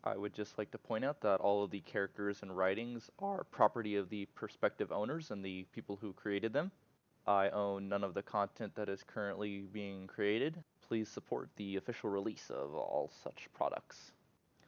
I would just like to point out that all of the characters and writings are property of the prospective owners and the people who created them. I own none of the content that is currently being created. Please support the official release of all such products.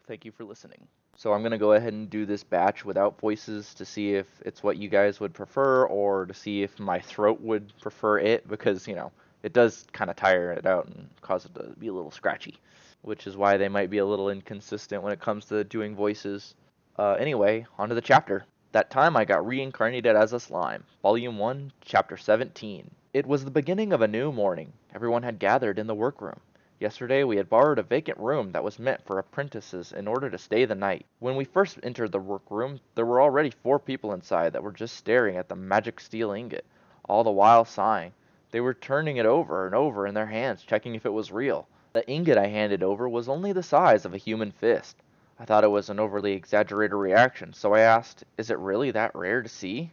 Thank you for listening. So I'm going to go ahead and do this batch without voices to see if it's what you guys would prefer or to see if my throat would prefer it because, it does kind of tire it out and cause it to be a little scratchy, which is why they might be a little inconsistent when it comes to doing voices. Anyway, on to the chapter. That time I got reincarnated as a slime. Volume 1, Chapter 17. It was the beginning of a new morning. Everyone had gathered in the workroom. Yesterday we had borrowed a vacant room that was meant for apprentices in order to stay the night. When we first entered the workroom, there were already 4 people inside that were just staring at the magic steel ingot, all the while sighing. They were turning it over and over in their hands, checking if it was real. The ingot I handed over was only the size of a human fist. I thought it was an overly exaggerated reaction, so I asked, "Is it really that rare to see?"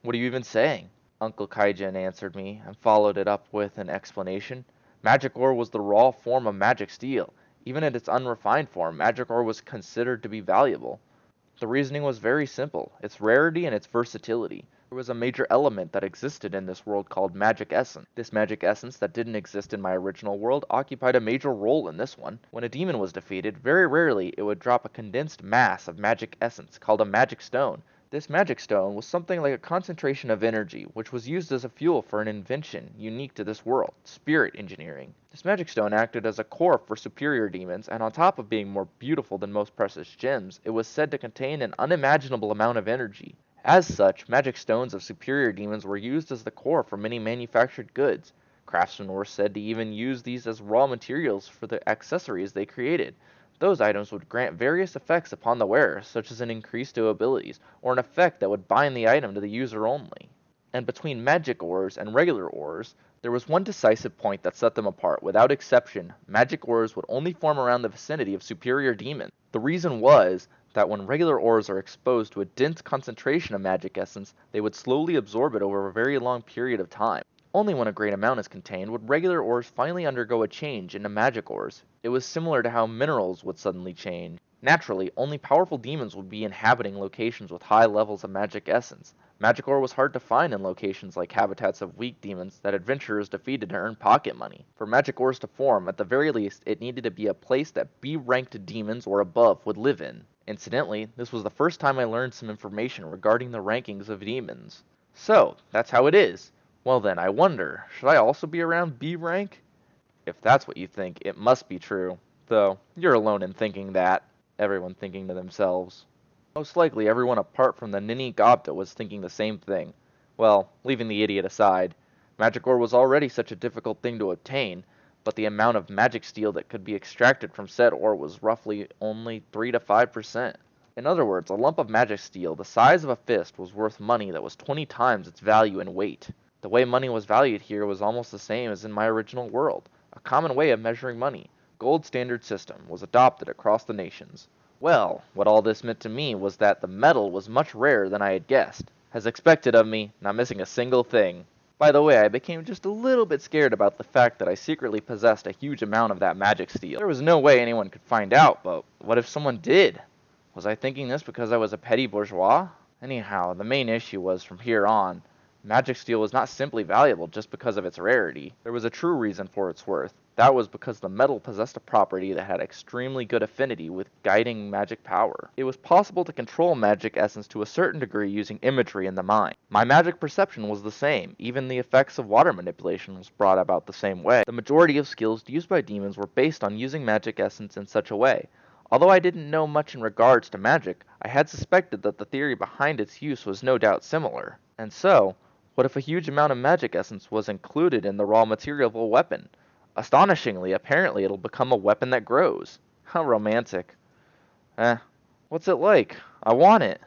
"What are you even saying?" Uncle Kaijin answered me, and followed it up with an explanation. Magic ore was the raw form of magic steel. Even in its unrefined form, magic ore was considered to be valuable. The reasoning was very simple, its rarity and its versatility. There was a major element that existed in this world called magic essence. This magic essence that didn't exist in my original world occupied a major role in this one. When a demon was defeated, very rarely it would drop a condensed mass of magic essence called a magic stone. This magic stone was something like a concentration of energy, which was used as a fuel for an invention unique to this world, spirit engineering. This magic stone acted as a core for superior demons, and on top of being more beautiful than most precious gems, it was said to contain an unimaginable amount of energy. As such, magic stones of superior demons were used as the core for many manufactured goods. Craftsmen were said to even use these as raw materials for the accessories they created. Those items would grant various effects upon the wearer, such as an increase to abilities, or an effect that would bind the item to the user only. And between magic ores and regular ores, there was one decisive point that set them apart. Without exception, magic ores would only form around the vicinity of superior demons. The reason was that when regular ores are exposed to a dense concentration of magic essence, they would slowly absorb it over a very long period of time. Only when a great amount is contained would regular ores finally undergo a change into magic ores. It was similar to how minerals would suddenly change. Naturally, only powerful demons would be inhabiting locations with high levels of magic essence. Magic ore was hard to find in locations like habitats of weak demons that adventurers defeated to earn pocket money. For magic ores to form, at the very least, it needed to be a place that B-ranked demons or above would live in. Incidentally, this was the first time I learned some information regarding the rankings of demons. So, that's how it is. Well then, I wonder, should I also be around B rank? If that's what you think, it must be true. Though, you're alone in thinking that. Everyone thinking to themselves. Most likely everyone apart from the Nini Gobta was thinking the same thing. Well, leaving the idiot aside, magic ore was already such a difficult thing to obtain, but the amount of magic steel that could be extracted from said ore was roughly only 3 to 5%. In other words, a lump of magic steel the size of a fist was worth money that was 20 times its value in weight. The way money was valued here was almost the same as in my original world. A common way of measuring money, gold standard system, was adopted across the nations. Well, what all this meant to me was that the metal was much rarer than I had guessed. As expected of me, not missing a single thing. By the way, I became just a little bit scared about the fact that I secretly possessed a huge amount of that magic steel. There was no way anyone could find out, but what if someone did? Was I thinking this because I was a petty bourgeois? Anyhow, the main issue was from here on, magic steel was not simply valuable just because of its rarity. There was a true reason for its worth. That was because the metal possessed a property that had extremely good affinity with guiding magic power. It was possible to control magic essence to a certain degree using imagery in the mind. My magic perception was the same, even the effects of water manipulation was brought about the same way. The majority of skills used by demons were based on using magic essence in such a way. Although I didn't know much in regards to magic, I had suspected that the theory behind its use was no doubt similar. And so, what if a huge amount of magic essence was included in the raw material of a weapon? Astonishingly, apparently it'll become a weapon that grows. How romantic. Eh, what's it like? I want it.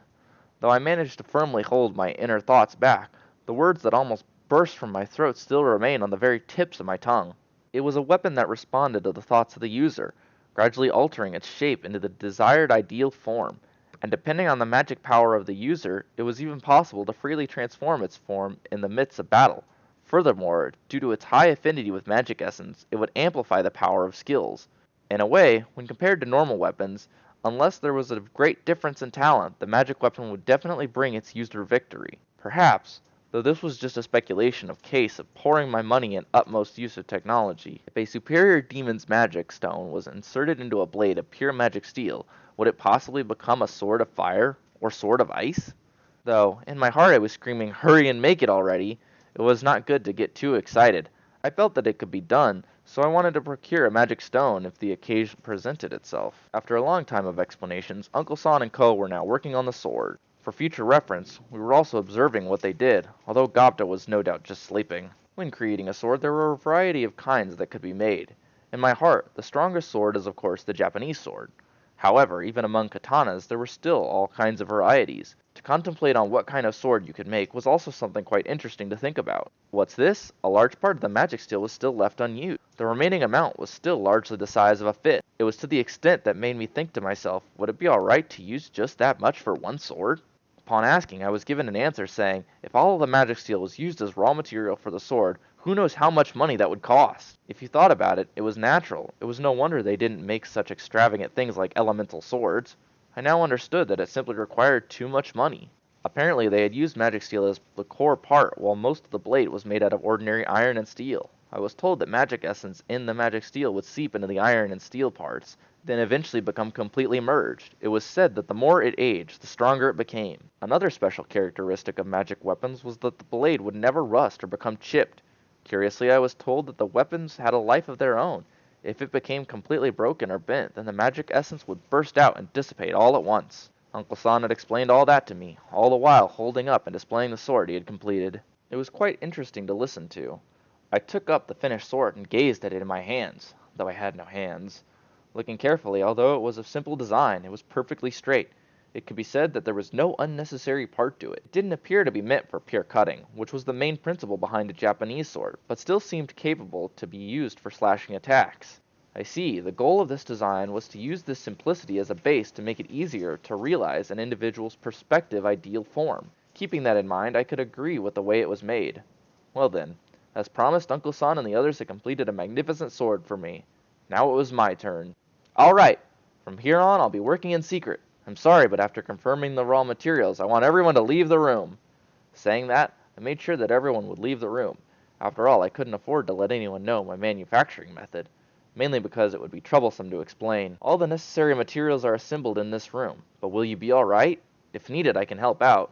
Though I managed to firmly hold my inner thoughts back, the words that almost burst from my throat still remain on the very tips of my tongue. It was a weapon that responded to the thoughts of the user, gradually altering its shape into the desired ideal form, and depending on the magic power of the user, it was even possible to freely transform its form in the midst of battle. Furthermore, due to its high affinity with magic essence, it would amplify the power of skills. In a way, when compared to normal weapons, Unless there was a great difference in talent, the magic weapon would definitely bring its user victory. Perhaps, though this was just a speculation of case of pouring my money in utmost use of technology, if a superior demon's magic stone was inserted into a blade of pure magic steel, would it possibly become a sword of fire or sword of ice? Though, in my heart I was screaming, "Hurry and make it already!" It was not good to get too excited. I felt that it could be done, so I wanted to procure a magic stone if the occasion presented itself. After a long time of explanations, Uncle San and Co. were now working on the sword. For future reference, we were also observing what they did, although Gobta was no doubt just sleeping. When creating a sword, there were a variety of kinds that could be made. In my heart, the strongest sword is of course the Japanese sword. However, even among katanas, there were still all kinds of varieties. To contemplate on what kind of sword you could make was also something quite interesting to think about. What's this? A large part of the magic steel was still left unused. The remaining amount was still largely the size of a fist. It was to the extent that made me think to myself, would it be alright to use just that much for one sword? Upon asking, I was given an answer saying, if all of the magic steel was used as raw material for the sword, who knows how much money that would cost? If you thought about it, it was natural. It was no wonder they didn't make such extravagant things like elemental swords. I now understood that it simply required too much money. Apparently they had used magic steel as the core part, while most of the blade was made out of ordinary iron and steel. I was told that magic essence in the magic steel would seep into the iron and steel parts, then eventually become completely merged. It was said that the more it aged, the stronger it became. Another special characteristic of magic weapons was that the blade would never rust or become chipped. Curiously, I was told that the weapons had a life of their own. If it became completely broken or bent, then the magic essence would burst out and dissipate all at once. Uncle San had explained all that to me, all the while holding up and displaying the sword he had completed. It was quite interesting to listen to. I took up the finished sword and gazed at it in my hands, though I had no hands. Looking carefully, although it was of simple design, it was perfectly straight. It could be said that there was no unnecessary part to it. It didn't appear to be meant for pure cutting, which was the main principle behind a Japanese sword, but still seemed capable to be used for slashing attacks. I see, the goal of this design was to use this simplicity as a base to make it easier to realize an individual's perspective ideal form. Keeping that in mind, I could agree with the way it was made. Well then, as promised, Uncle San and the others had completed a magnificent sword for me. Now it was my turn. All right, from here on I'll be working in secret. I'm sorry, but after confirming the raw materials, I want everyone to leave the room. Saying that, I made sure that everyone would leave the room. After all, I couldn't afford to let anyone know my manufacturing method, mainly because it would be troublesome to explain. All the necessary materials are assembled in this room, but will you be all right? If needed, I can help out.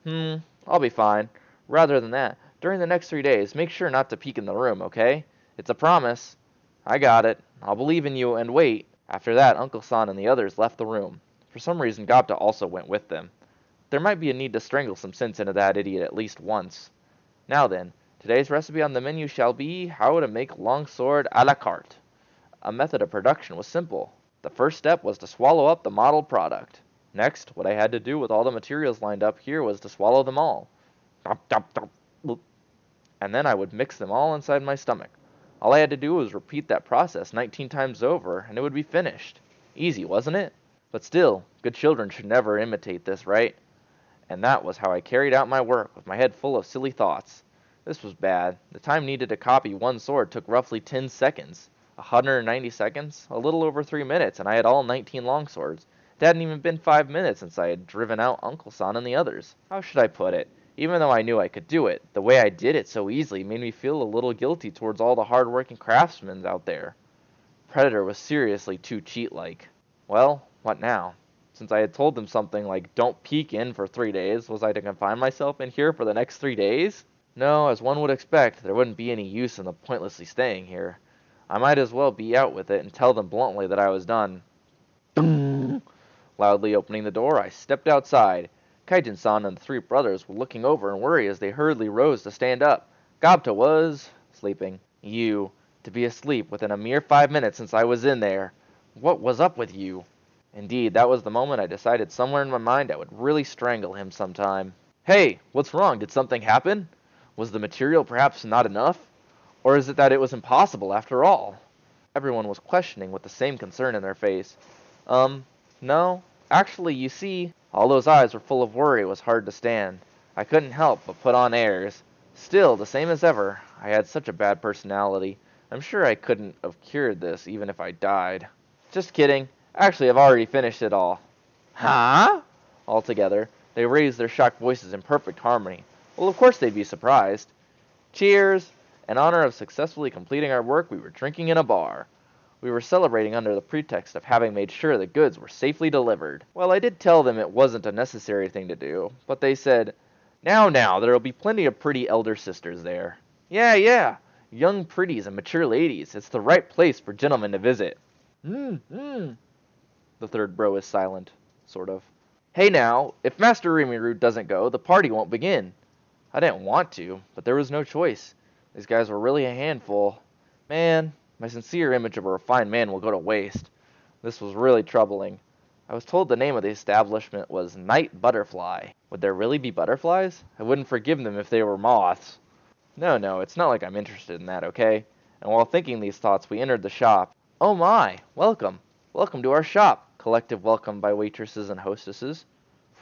I'll be fine. Rather than that, during the next 3 days, make sure not to peek in the room, okay? It's a promise. I got it. I'll believe in you and wait. After that, Uncle San and the others left the room. For some reason, Gobta also went with them. There might be a need to strangle some sense into that idiot at least once. Now then, today's recipe on the menu shall be how to make longsword a la carte. A method of production was simple. The first step was to swallow up the modeled product. Next, what I had to do with all the materials lined up here was to swallow them all. And then I would mix them all inside my stomach. All I had to do was repeat that process 19 times over, and it would be finished. Easy, wasn't it? But still, good children should never imitate this, right? And that was how I carried out my work, with my head full of silly thoughts. This was bad. The time needed to copy one sword took roughly 10 seconds. 190 seconds? A little over 3 minutes, and I had all 19 longswords. It hadn't even been 5 minutes since I had driven out Uncle San and the others. How should I put it? Even though I knew I could do it, the way I did it so easily made me feel a little guilty towards all the hard-working craftsmen out there. Predator was seriously too cheat-like. Well, what now? Since I had told them something like, don't peek in for 3 days, was I to confine myself in here for the next 3 days? No, as one would expect, there wouldn't be any use in the pointlessly staying here. I might as well be out with it and tell them bluntly that I was done. Loudly opening the door, I stepped outside. Kaijin-san and the three brothers were looking over in worry as they hurriedly rose to stand up. Gobta was sleeping. You, to be asleep within a mere 5 minutes since I was in there. What was up with you? Indeed, that was the moment I decided somewhere in my mind I would really strangle him sometime. Hey, what's wrong? Did something happen? Was the material perhaps not enough? Or is it that it was impossible after all? Everyone was questioning with the same concern in their face. No. Actually, you see, all those eyes were full of worry. It was hard to stand. I couldn't help but put on airs. Still, the same as ever, I had such a bad personality. I'm sure I couldn't have cured this even if I died. Just kidding. Actually, I've already finished it all. Huh? Altogether, they raised their shocked voices in perfect harmony. Well, of course they'd be surprised. Cheers! In honor of successfully completing our work, we were drinking in a bar. We were celebrating under the pretext of having made sure the goods were safely delivered. Well, I did tell them it wasn't a necessary thing to do, but they said, now, there'll be plenty of pretty elder sisters there. Yeah, young pretties and mature ladies. It's the right place for gentlemen to visit. Hmm. The third bro is silent, sort of. Hey now, if Master Rimuru doesn't go, the party won't begin. I didn't want to, but there was no choice. These guys were really a handful. Man, my sincere image of a refined man will go to waste. This was really troubling. I was told the name of the establishment was Night Butterfly. Would there really be butterflies? I wouldn't forgive them if they were moths. No, it's not like I'm interested in that, okay? And while thinking these thoughts, we entered the shop. Oh my, welcome. Welcome to our shop. Collective welcome by waitresses and hostesses.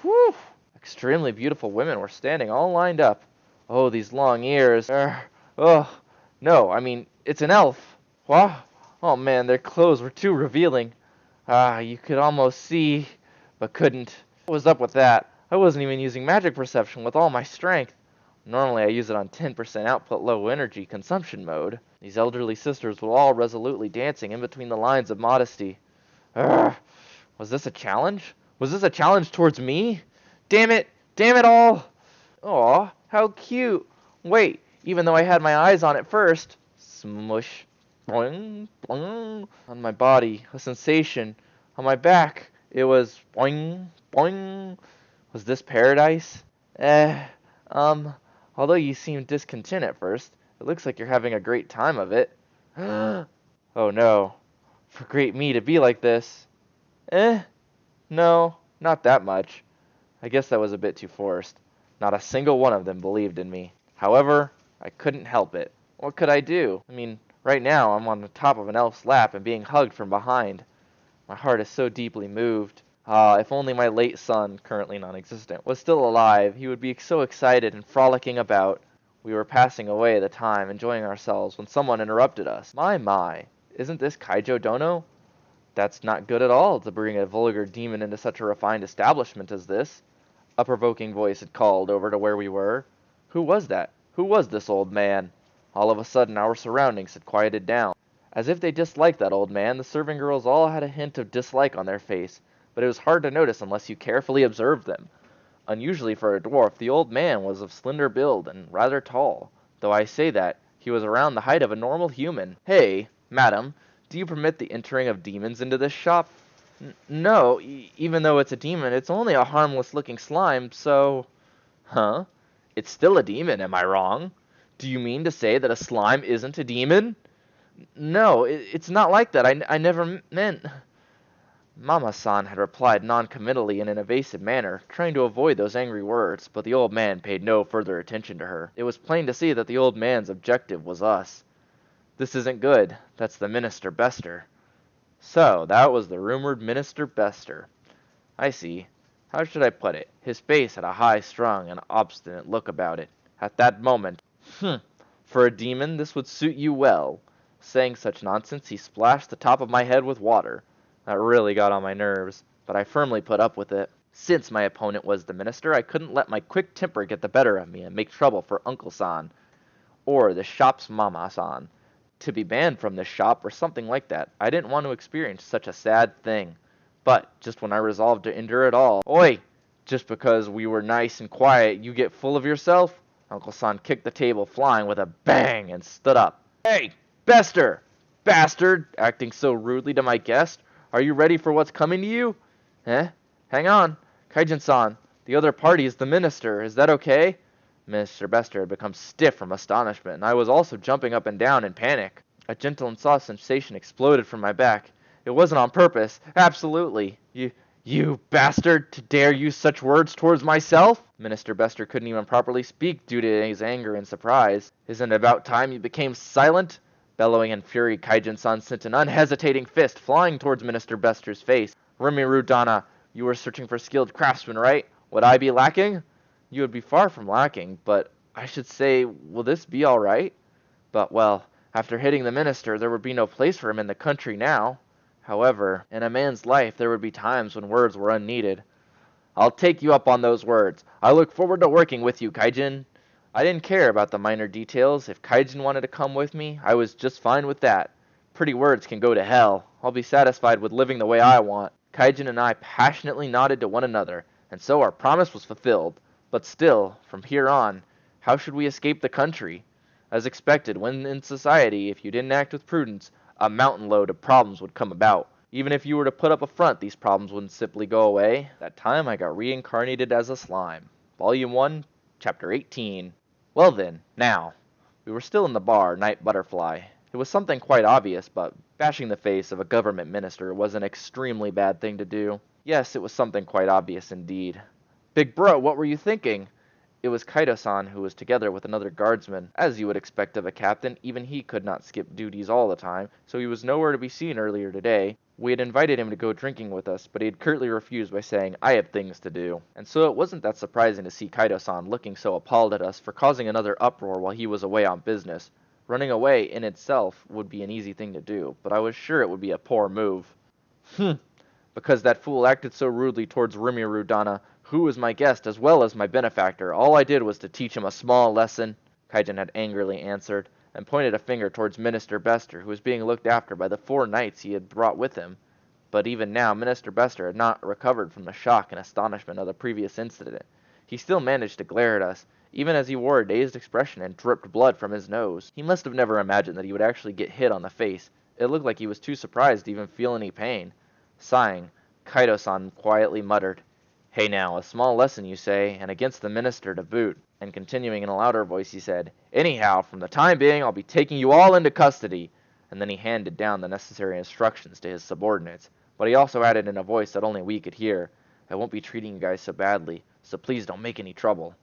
Whew! Extremely beautiful women were standing all lined up. Oh, these long ears. Oh, no, I mean, it's an elf. What? Oh man, their clothes were too revealing. You could almost see, but couldn't. What was up with that? I wasn't even using magic perception with all my strength. Normally I use it on 10% output low energy consumption mode. These elderly sisters were all resolutely dancing in between the lines of modesty. Urgh. Was this a challenge? Was this a challenge towards me? Damn it! Damn it all! Aw, how cute. Wait, even though I had my eyes on it first. Smush. Boing, boing. On my body, a sensation. On my back, it was boing, boing. Was this paradise? Although you seem discontent at first, it looks like you're having a great time of it. Oh no. For great me to be like this. No, not that much. I guess that was a bit too forced. Not a single one of them believed in me. However, I couldn't help it. What could I do? I mean, right now I'm on the top of an elf's lap and being hugged from behind. My heart is so deeply moved. If only my late son, currently non-existent, was still alive, he would be so excited and frolicking about. We were passing away at the time, enjoying ourselves, when someone interrupted us. My, isn't this Kaijo Dono? That's not good at all to bring a vulgar demon into such a refined establishment as this. A provoking voice had called over to where we were. Who was that? Who was this old man? All of a sudden our surroundings had quieted down. As if they disliked that old man, the serving girls all had a hint of dislike on their face, but it was hard to notice unless you carefully observed them. Unusually for a dwarf, the old man was of slender build and rather tall, though I say that, he was around the height of a normal human. Hey, madam, do you permit the entering of demons into this shop? No, even though it's a demon, it's only a harmless-looking slime, so... Huh? It's still a demon, am I wrong? Do you mean to say that a slime isn't a demon? No, it's not like that. I never meant... Mama-san had replied non-committally in an evasive manner, trying to avoid those angry words, but the old man paid no further attention to her. It was plain to see that the old man's objective was us. This isn't good. That's the Minister Bester. So, that was the rumored Minister Bester. I see. How should I put it? His face had a high-strung and obstinate look about it. At that moment, for a demon, this would suit you well. Saying such nonsense, he splashed the top of my head with water. That really got on my nerves, but I firmly put up with it. Since my opponent was the minister, I couldn't let my quick temper get the better of me and make trouble for Uncle-san, or the shop's Mama-san. To be banned from this shop or something like that, I didn't want to experience such a sad thing. But, just when I resolved to endure it all, Oi! Just because we were nice and quiet, you get full of yourself? Uncle-san kicked the table flying with a bang and stood up. Hey, Bester! Bastard! Acting so rudely to my guest. Are you ready for what's coming to you? Hang on. Kaijin-san, the other party is the minister. Is that okay? Mr. Bester had become stiff from astonishment, and I was also jumping up and down in panic. A gentle and soft sensation exploded from my back. It wasn't on purpose. Absolutely. You bastard, to dare use such words towards myself? Minister Bester couldn't even properly speak due to his anger and surprise. Isn't it about time you became silent? Bellowing in fury, Kaijin-san sent an unhesitating fist flying towards Minister Bester's face. Rimuru Dana, you were searching for skilled craftsmen, right? Would I be lacking? You would be far from lacking, but I should say, will this be all right? But, well, after hitting the minister, there would be no place for him in the country now. However, in a man's life there would be times when words were unneeded. I'll take you up on those words. I look forward to working with you, Kaijin. I didn't care about the minor details. If Kaijin wanted to come with me, I was just fine with that. Pretty words can go to hell. I'll be satisfied with living the way I want. Kaijin and I passionately nodded to one another, and so our promise was fulfilled. But still, from here on, how should we escape the country? As expected, when in society, if you didn't act with prudence, a mountain load of problems would come about. Even if you were to put up a front, these problems wouldn't simply go away. That time I got reincarnated as a slime. Volume 1, Chapter 18. Well then, now. We were still in the bar, Night Butterfly. It was something quite obvious, but bashing the face of a government minister was an extremely bad thing to do. Yes, it was something quite obvious indeed. Big bro, what were you thinking? It was Kaido-san who was together with another guardsman. As you would expect of a captain, even he could not skip duties all the time, so he was nowhere to be seen earlier today. We had invited him to go drinking with us, but he had curtly refused by saying, I have things to do. And so it wasn't that surprising to see Kaido-san looking so appalled at us for causing another uproar while he was away on business. Running away in itself would be an easy thing to do, but I was sure it would be a poor move. Because that fool acted so rudely towards Rimuru Dana, who was my guest as well as my benefactor. All I did was to teach him a small lesson, Kaijin had angrily answered, and pointed a finger towards Minister Bester, who was being looked after by the 4 knights he had brought with him. But even now, Minister Bester had not recovered from the shock and astonishment of the previous incident. He still managed to glare at us, even as he wore a dazed expression and dripped blood from his nose. He must have never imagined that he would actually get hit on the face. It looked like he was too surprised to even feel any pain. Sighing, Kaido-san quietly muttered, Hey now, a small lesson you say, and against the minister to boot. And continuing in a louder voice he said, Anyhow, from the time being I'll be taking you all into custody. And then he handed down the necessary instructions to his subordinates. But he also added in a voice that only we could hear, I won't be treating you guys so badly, so please don't make any trouble.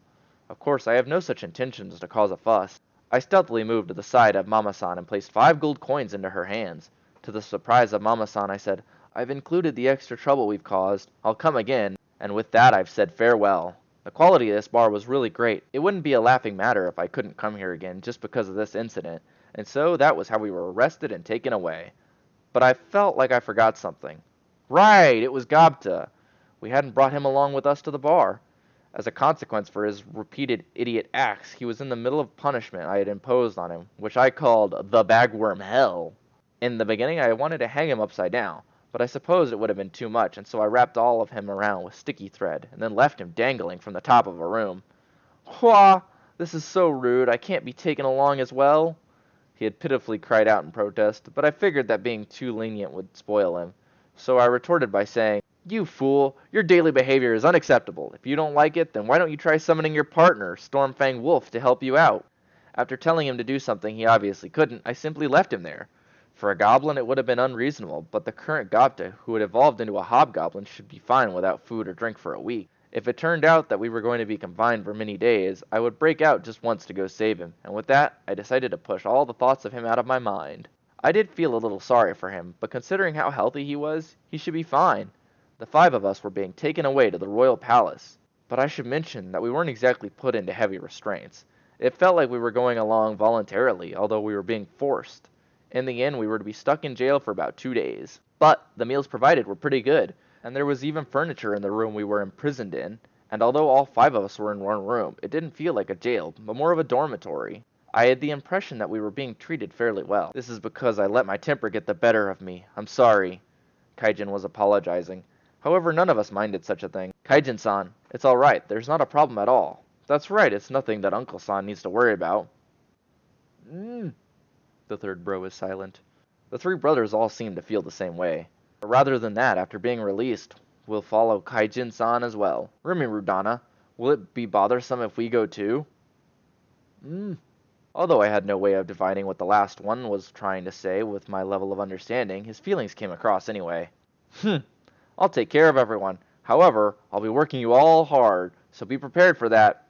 Of course, I have no such intentions to cause a fuss. I stealthily moved to the side of Mama-san and placed 5 gold coins into her hands. To the surprise of Mama-san, I said, I've included the extra trouble we've caused. I'll come again. And with that I've said farewell. The quality of this bar was really great. It wouldn't be a laughing matter if I couldn't come here again just because of this incident. And so that was how we were arrested and taken away. But I felt like I forgot something. Right, it was Gobta. We hadn't brought him along with us to the bar. As a consequence for his repeated idiot acts, he was in the middle of punishment I had imposed on him, which I called the bagworm hell. In the beginning I wanted to hang him upside down, but I suppose it would have been too much, and so I wrapped all of him around with sticky thread, and then left him dangling from the top of a room. Wha! This is so rude, I can't be taken along as well. He had pitifully cried out in protest, but I figured that being too lenient would spoil him. So I retorted by saying, You fool, your daily behavior is unacceptable. If you don't like it, then why don't you try summoning your partner, Stormfang Wolf, to help you out? After telling him to do something he obviously couldn't, I simply left him there. For a goblin it would have been unreasonable, but the current Gobta, who had evolved into a hobgoblin, should be fine without food or drink for a week. If it turned out that we were going to be confined for many days, I would break out just once to go save him, and with that, I decided to push all the thoughts of him out of my mind. I did feel a little sorry for him, but considering how healthy he was, he should be fine. The 5 of us were being taken away to the royal palace, but I should mention that we weren't exactly put into heavy restraints. It felt like we were going along voluntarily, although we were being forced. In the end, we were to be stuck in jail for about 2 days. But the meals provided were pretty good, and there was even furniture in the room we were imprisoned in, and although all 5 of us were in one room, it didn't feel like a jail, but more of a dormitory. I had the impression that we were being treated fairly well. This is because I let my temper get the better of me. I'm sorry. Kaijin was apologizing. However, none of us minded such a thing. Kaijin-san, it's alright, there's not a problem at all. That's right, it's nothing that Uncle-san needs to worry about. The third bro is silent. The 3 brothers all seem to feel the same way. But rather than that, after being released, we'll follow Kaijin-san as well. Rimuru Dana, will it be bothersome if we go too? Although I had no way of divining what the last one was trying to say with my level of understanding, his feelings came across anyway. I'll take care of everyone. However, I'll be working you all hard, so be prepared for that.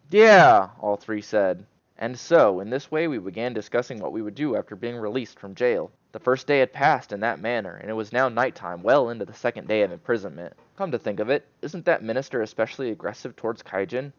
Yeah, all 3 said. And so, in this way we began discussing what we would do after being released from jail. The first day had passed in that manner, and it was now nighttime, well into the 2nd day of imprisonment. Come to think of it, isn't that minister especially aggressive towards Kaijin?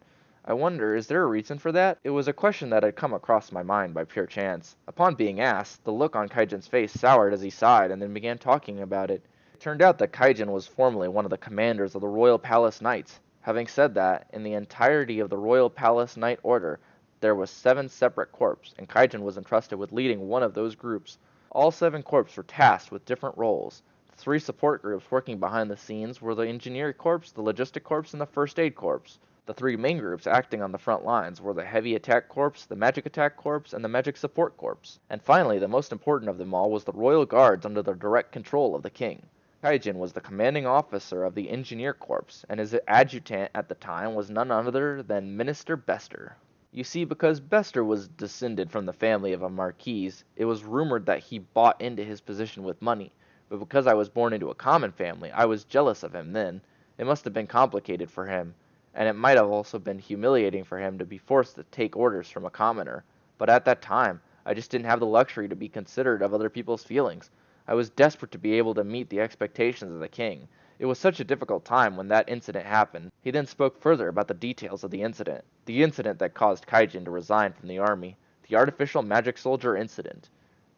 I wonder, is there a reason for that? It was a question that had come across my mind by pure chance. Upon being asked, the look on Kaijin's face soured as he sighed and then began talking about it. It turned out that Kaijin was formerly one of the commanders of the Royal Palace Knights. Having said that, in the entirety of the Royal Palace Knight Order, there were 7 separate corps, and Kaijin was entrusted with leading one of those groups. All 7 corps were tasked with different roles. The 3 support groups working behind the scenes were the Engineer Corps, the Logistic Corps, and the First Aid Corps. The 3 main groups acting on the front lines were the Heavy Attack Corps, the Magic Attack Corps, and the Magic Support Corps. And finally, the most important of them all was the Royal Guards under the direct control of the king. Kaijin was the commanding officer of the Engineer Corps, and his adjutant at the time was none other than Minister Bester. You see, because Bester was descended from the family of a marquis, it was rumored that he bought into his position with money, but because I was born into a common family, I was jealous of him then. It must have been complicated for him, and it might have also been humiliating for him to be forced to take orders from a commoner. But at that time, I just didn't have the luxury to be considerate of other people's feelings. I was desperate to be able to meet the expectations of the king. It was such a difficult time when that incident happened. He then spoke further about the details of the incident that caused Kaijin to resign from the army, the artificial magic soldier incident.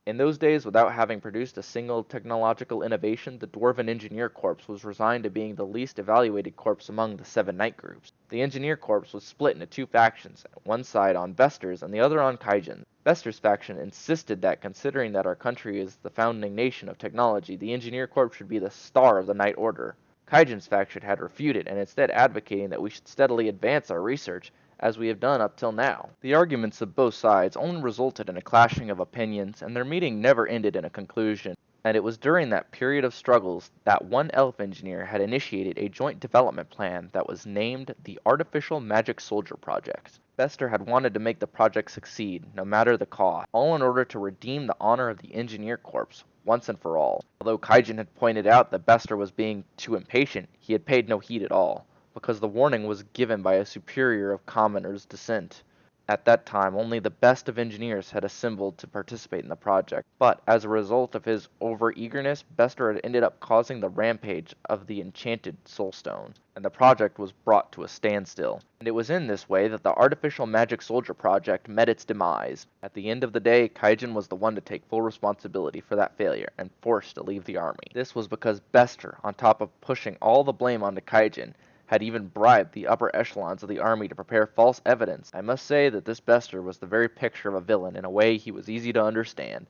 In those days, without having produced a single technological innovation, the Dwarven Engineer Corps was resigned to being the least evaluated corps among the 7 knight groups. The Engineer Corps was split into 2 factions, one side on Bester's and the other on Kaijin's. Bester's faction insisted that, considering that our country is the founding nation of technology, the Engineer Corps should be the star of the Knight Order. Kaijin's faction had refuted, and instead advocating that we should steadily advance our research, as we have done up till now. The arguments of both sides only resulted in a clashing of opinions, and their meeting never ended in a conclusion. And it was during that period of struggles that one elf engineer had initiated a joint development plan that was named the Artificial Magic Soldier Project. Bester had wanted to make the project succeed, no matter the cost, all in order to redeem the honor of the Engineer Corps, once and for all. Although Kaijin had pointed out that Bester was being too impatient, he had paid no heed at all, because the warning was given by a superior of commoner's descent. At that time, only the best of engineers had assembled to participate in the project, but as a result of his over-eagerness, Bester had ended up causing the rampage of the enchanted soulstone, and the project was brought to a standstill. And it was in this way that the Artificial Magic Soldier Project met its demise. At the end of the day, Kaijin was the one to take full responsibility for that failure, and forced to leave the army. This was because Bester, on top of pushing all the blame onto Kaijin, had even bribed the upper echelons of the army to prepare false evidence. I must say that this Bester was the very picture of a villain in a way he was easy to understand.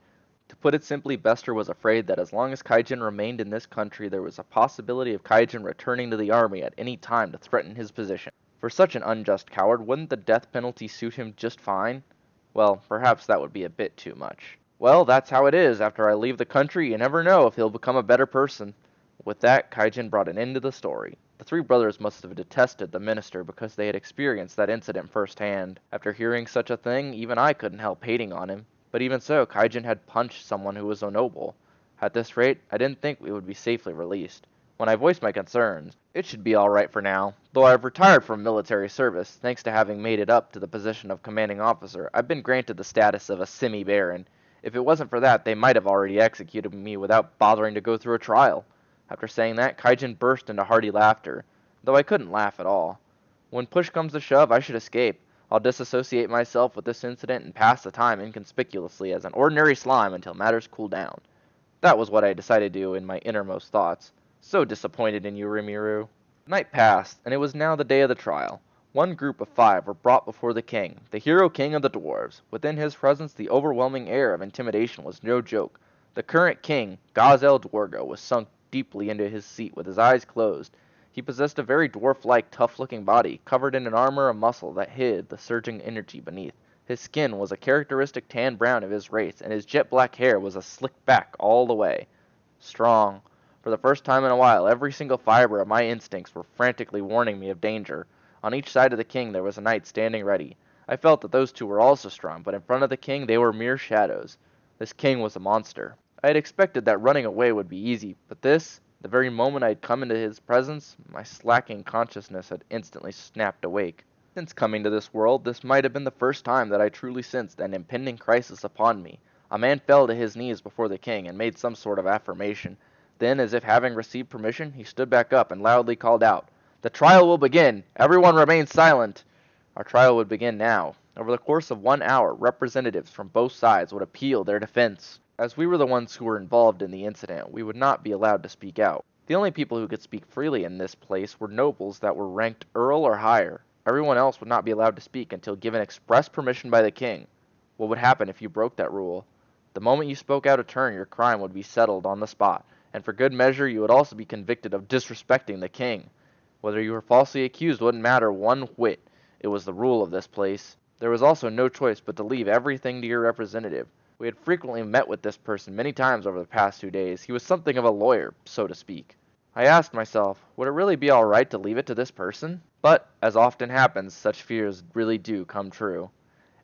To put it simply, Bester was afraid that as long as Kaijin remained in this country, there was a possibility of Kaijin returning to the army at any time to threaten his position. For such an unjust coward, wouldn't the death penalty suit him just fine? Well, perhaps that would be a bit too much. Well, that's how it is. After I leave the country, you never know if he'll become a better person. With that, Kaijin brought an end to the story. The 3 brothers must have detested the minister because they had experienced that incident firsthand. After hearing such a thing, even I couldn't help hating on him. But even so, Kaijin had punched someone who was so noble. At this rate, I didn't think we would be safely released. When I voiced my concerns, it should be alright for now. Though I've retired from military service, thanks to having made it up to the position of commanding officer, I've been granted the status of a semi-baron. If it wasn't for that, they might have already executed me without bothering to go through a trial. After saying that, Kaijin burst into hearty laughter, though I couldn't laugh at all. When push comes to shove, I should escape. I'll disassociate myself with this incident and pass the time inconspicuously as an ordinary slime until matters cool down. That was what I decided to do in my innermost thoughts. So disappointed in you, Rimuru. The night passed, and it was now the day of the trial. One group of 5 were brought before the king, the hero king of the dwarves. Within his presence, the overwhelming air of intimidation was no joke. The current king, Gazel Dwargo, was sunk deeply into his seat with his eyes closed. He possessed a very dwarf-like, tough-looking body, covered in an armor of muscle that hid the surging energy beneath. His skin was a characteristic tan brown of his race, and his jet-black hair was a slicked back all the way. Strong. For the first time in a while, every single fiber of my instincts were frantically warning me of danger. On each side of the king there was a knight standing ready. I felt that those 2 were also strong, but in front of the king they were mere shadows. This king was a monster. I had expected that running away would be easy, but this, the very moment I had come into his presence, my slacking consciousness had instantly snapped awake. Since coming to this world, this might have been the first time that I truly sensed an impending crisis upon me. A man fell to his knees before the king and made some sort of affirmation. Then, as if having received permission, he stood back up and loudly called out, "The trial will begin! Everyone remain silent!" Our trial would begin now. Over the course of 1 hour, representatives from both sides would appeal their defense. As we were the ones who were involved in the incident, we would not be allowed to speak out. The only people who could speak freely in this place were nobles that were ranked earl or higher. Everyone else would not be allowed to speak until given express permission by the king. What would happen if you broke that rule? The moment you spoke out of turn, your crime would be settled on the spot, and for good measure you would also be convicted of disrespecting the king. Whether you were falsely accused wouldn't matter one whit. It was the rule of this place. There was also no choice but to leave everything to your representative. We had frequently met with this person many times over the past 2 days. He was something of a lawyer, so to speak. I asked myself, would it really be alright to leave it to this person? But, as often happens, such fears really do come true.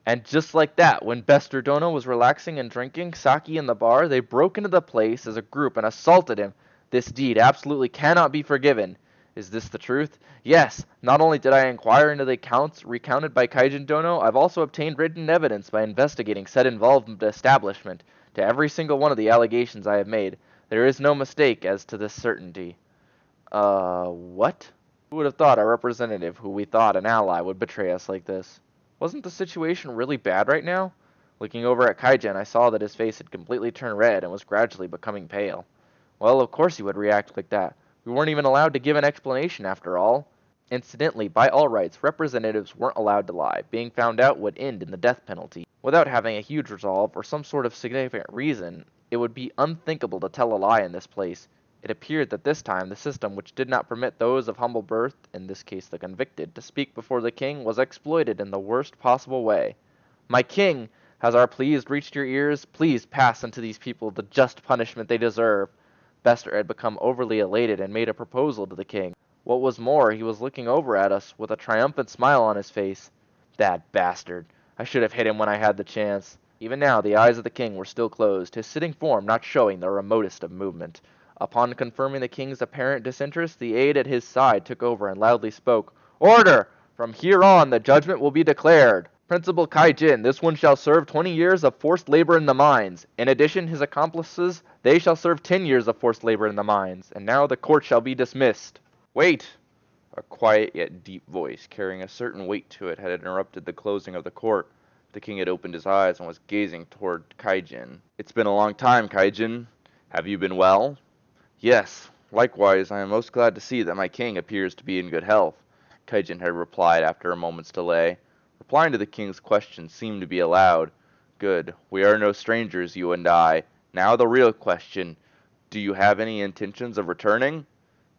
And just like that, when Bestardono was relaxing and drinking sake in the bar, they broke into the place as a group and assaulted him. This deed absolutely cannot be forgiven. Is this the truth? Yes. Not only did I inquire into the accounts recounted by Kaijin Dono, I've also obtained written evidence by investigating said involved establishment. To every single one of the allegations I have made, there is no mistake as to this certainty. What? Who would have thought our representative, who we thought an ally, would betray us like this? Wasn't the situation really bad right now? Looking over at Kaijin, I saw that his face had completely turned red and was gradually becoming pale. Well, of course he would react like that. We weren't even allowed to give an explanation after all. Incidentally, by all rights, representatives weren't allowed to lie. Being found out would end in the death penalty. Without having a huge resolve or some sort of significant reason, it would be unthinkable to tell a lie in this place. It appeared that this time the system which did not permit those of humble birth, in this case the convicted, to speak before the king was exploited in the worst possible way. My king, has our pleas reached your ears? Please pass unto these people the just punishment they deserve. Bester had become overly elated and made a proposal to the king. What was more, he was looking over at us with a triumphant smile on his face. That bastard! I should have hit him when I had the chance. Even now the eyes of the king were still closed, his sitting form not showing the remotest of movement. Upon confirming the king's apparent disinterest, the aide at his side took over and loudly spoke. Order! From here on the judgment will be declared. Principal Kaijin, this one shall serve 20 years of forced labor in the mines. In addition, his accomplices, they shall serve 10 years of forced labor in the mines. And now the court shall be dismissed. Wait! A quiet yet deep voice, carrying a certain weight to it, had interrupted the closing of the court. The king had opened his eyes and was gazing toward Kaijin. It's been a long time, Kaijin. Have you been well? Yes, likewise, I am most glad to see that my king appears to be in good health, Kaijin had replied after a moment's delay. Replying to the king's question seemed to be allowed. Good, we are no strangers, you and I. Now the real question. Do you have any intentions of returning?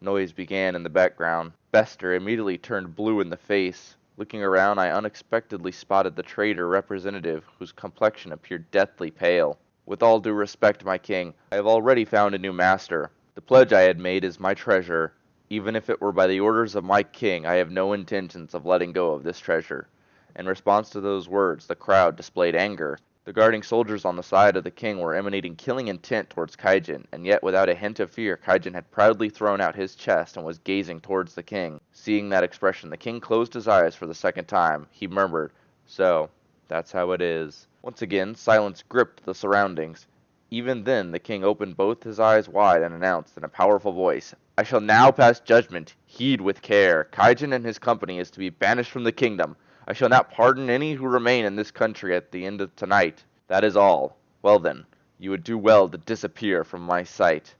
Noise began in the background. Bester immediately turned blue in the face. Looking around, I unexpectedly spotted the traitor representative, whose complexion appeared deathly pale. With all due respect, my king, I have already found a new master. The pledge I had made is my treasure. Even if it were by the orders of my king, I have no intentions of letting go of this treasure. In response to those words, the crowd displayed anger. The guarding soldiers on the side of the king were emanating killing intent towards Kaijin, and yet without a hint of fear, Kaijin had proudly thrown out his chest and was gazing towards the king. Seeing that expression, the king closed his eyes for the second time. He murmured, So, that's how it is. Once again, silence gripped the surroundings. Even then, the king opened both his eyes wide and announced in a powerful voice, I shall now pass judgment. Heed with care. Kaijin and his company is to be banished from the kingdom. I shall not pardon any who remain in this country at the end of tonight. That is all. Well then, you would do well to disappear from my sight.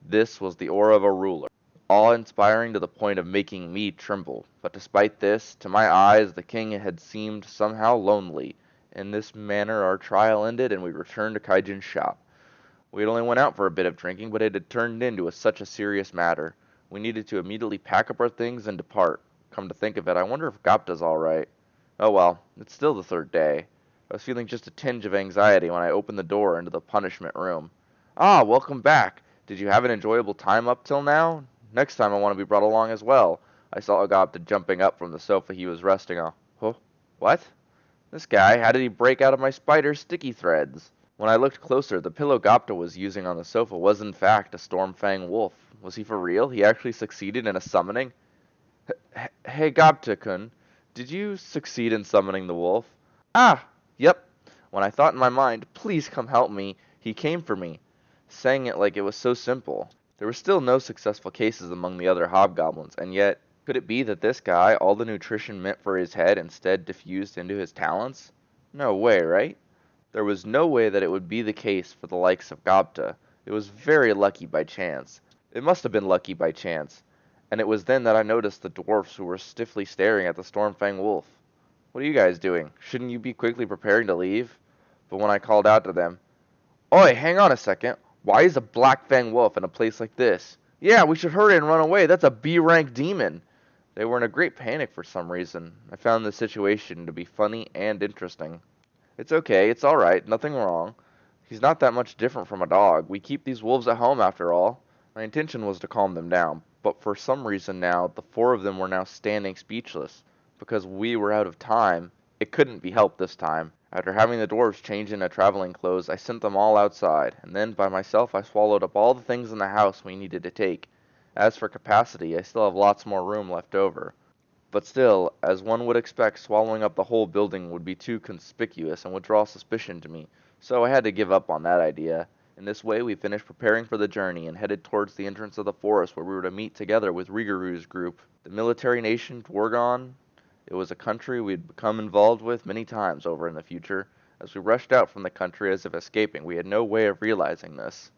This was the aura of a ruler, awe-inspiring to the point of making me tremble. But despite this, to my eyes the king had seemed somehow lonely. In this manner our trial ended, and we returned to Kaijin's shop. We had only went out for a bit of drinking, but it had turned into such a serious matter. We needed to immediately pack up our things and depart. Come to think of it, I wonder if Gapta's all right. Oh well, it's still the third day. I was feeling just a tinge of anxiety when I opened the door into the punishment room. Ah, welcome back. Did you have an enjoyable time up till now? Next time I want to be brought along as well. I saw Agapta jumping up from the sofa he was resting on. Huh? What? This guy, how did he break out of my spider sticky threads? When I looked closer, the pillow Gapta was using on the sofa was in fact a Stormfang wolf. Was he for real? He actually succeeded in a summoning? Hey Gapta-kun, did you succeed in summoning the wolf? Ah, yep. When I thought in my mind, please come help me, he came for me, saying it like it was so simple. There were still no successful cases among the other hobgoblins, and yet Could it be that this guy, all the nutrition meant for his head, instead diffused into his talents? No way, right? There was no way that it would be the case for the likes of Gobta. It was very lucky by chance. It must have been lucky by chance. And it was then that I noticed the dwarfs who were stiffly staring at the Stormfang wolf. What are you guys doing? Shouldn't you be quickly preparing to leave? But when I called out to them, Oi, hang on a second. Why is a Black Fang wolf in a place like this? Yeah, we should hurry and run away. That's a B-rank demon. They were in a great panic for some reason. I found the situation to be funny and interesting. It's okay, it's alright, nothing wrong. He's not that much different from a dog. We keep these wolves at home after all. My intention was to calm them down, but for some reason now, the four of them were now standing speechless. Because we were out of time, it couldn't be helped this time. After having the dwarves change into traveling clothes, I sent them all outside, and then by myself I swallowed up all the things in the house we needed to take. As for capacity, I still have lots more room left over. But still, as one would expect, swallowing up the whole building would be too conspicuous and would draw suspicion to me, so I had to give up on that idea. In this way, we finished preparing for the journey and headed towards the entrance of the forest where we were to meet together with Rigaru's group. The military nation, Dwargon, it was a country we'd become involved with many times over in the future. As we rushed out from the country as if escaping, we had no way of realizing this.